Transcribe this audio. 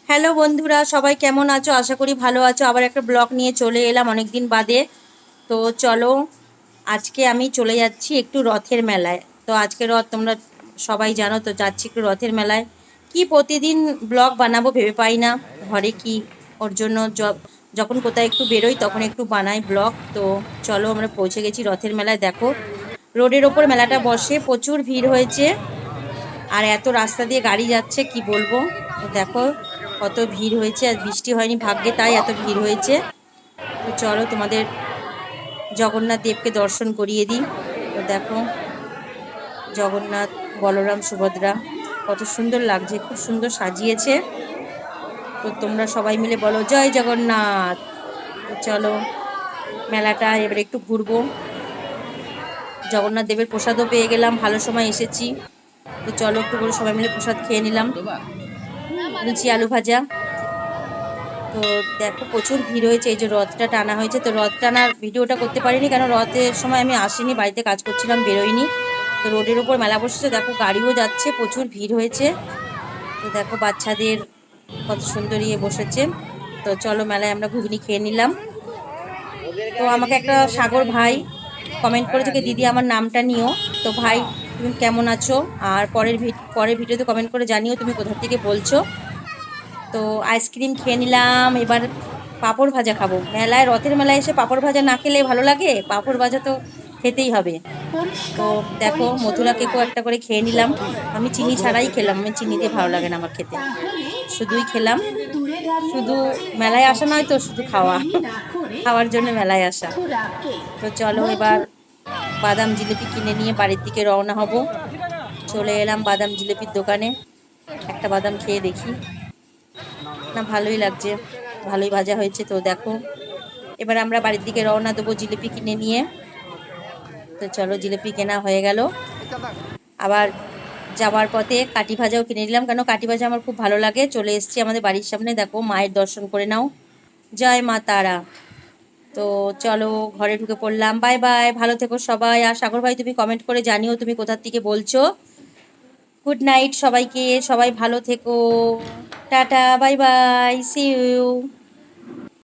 Hello বন্ধুরা, সবাই কেমন আছো? আশা করি ভালো আছো। আবার একটা ব্লগ নিয়ে চলে এলাম অনেকদিন বাদে। তো চলো, আজকে আমি চলে যাচ্ছি একটু রথের মেলায়। তো আজকে রথ তোমরা সবাই জানো, তো যাচ্ছি একটু রথের মেলায়। কি প্রতিদিন ব্লগ বানাবো ভেবে পাই না, ঘরে কি ওর জন্য যখন কোথায় একটু বেরোই তখন একটু বানাই ব্লগ। তো চলো, আমরা পৌঁছে গেছি রথের মেলায়। দেখো, রোডের ওপর মেলাটা বসে, প্রচুর ভিড় হয়েছে। আর এত রাস্তা দিয়ে গাড়ি যাচ্ছে কি বলবো। তো দেখো কত ভিড় হয়েছে, আর বৃষ্টি হয়নি ভাগ্যে, তাই এত ভিড় হয়েছে। তো চলো তোমাদের জগন্নাথ দেবকে দর্শন করিয়ে দিই। তো দেখো, জগন্নাথ, বলরাম, সুভদ্রা, কত সুন্দর লাগছে, খুব সুন্দর সাজিয়েছে। তো তোমরা সবাই মিলে বলো জয় জগন্নাথ। তো চলো, মেলাটা এবার একটু ঘুরবো। জগন্নাথ দেবের প্রসাদও পেয়ে গেলাম, ভালো সময় এসেছি। তো চলো, একটু করে সবাই মিলে প্রসাদ খেয়ে নিলাম, লুচি আলু ভাজা। তো দেখো, প্রচুর ভিড় হয়েছে। এই যে রথটা টানা হয়েছে, তো রথ টানার ভিডিওটা করতে পারিনি, কেন রথের সময় আমি আসিনি, বাড়িতে কাজ করছিলাম, বেরোইনি। তো রোডের উপর মেলা বসেছে, দেখো গাড়িও যাচ্ছে, প্রচুর ভিড় হয়েছে। তো দেখো বাচ্চাদের কত সুন্দর ইয়ে বসেছে। তো চলো, মেলায় আমরা ঘুগনি খেয়ে নিলাম। তো আমাকে একটা সাগর ভাই কমেন্ট করে থেকে, দিদি আমার নামটা নিও। তো ভাই, তুমি কেমন আছো? আর পরের ভিডিওতে কমেন্ট করে জানিও তুমি কোথা থেকে বলছো। তো আইসক্রিম খেয়ে নিলাম, এবার পাঁপড় ভাজা খাবো। মেলায়, রথের মেলায় এসে পাঁপড় ভাজা না খেলে ভালো লাগে? পাঁপড় ভাজা তো খেতেই হবে। তো দেখো, মথুরা কেকও একটা করে খেয়ে নিলাম। আমি চিনি ছাড়াই খেলাম, আমি চিনি দিয়ে ভালো লাগে না আমার খেতে, শুধুই খেলাম। শুধু মেলায় আসা নয় তো, শুধু খাওয়া, খাওয়ার জন্য মেলায় আসা। তো চলো, এবার বাদাম জিলিপি কিনে নিয়ে বাড়ির দিকে রওনা হব। চলে এলাম বাদাম জিলিপির দোকানে, একটা বাদাম খেয়ে দেখি। না, ভালোই লাগছে, ভালোই ভাজা হয়েছে। তো দেখো, এবার আমরা বাড়ির দিকে রওনা দেবো জিলিপি কিনে নিয়ে। তো চলো, জিলিপি কেনা হয়ে গেল। আবার যাওয়ার পথে কাটি ভাজাও কিনে নিলাম, কেন কাটি ভাজা আমার খুব ভালো লাগে। চলে এসেছি আমাদের বাড়ির সামনে, দেখো মায়ের দর্শন করে নাও, জয় মা তারা। তো চলো, ঘরে ঢুকে পড়লাম। বাই বাই, ভালো থেকো সবাই। আর সাগর ভাই, তুমি কমেন্ট করে জানিও তুমি কোথা থেকে বলছো। গুড নাইট সবাইকে, সবাই ভালো থেকো। Ta ta, bye bye, see you.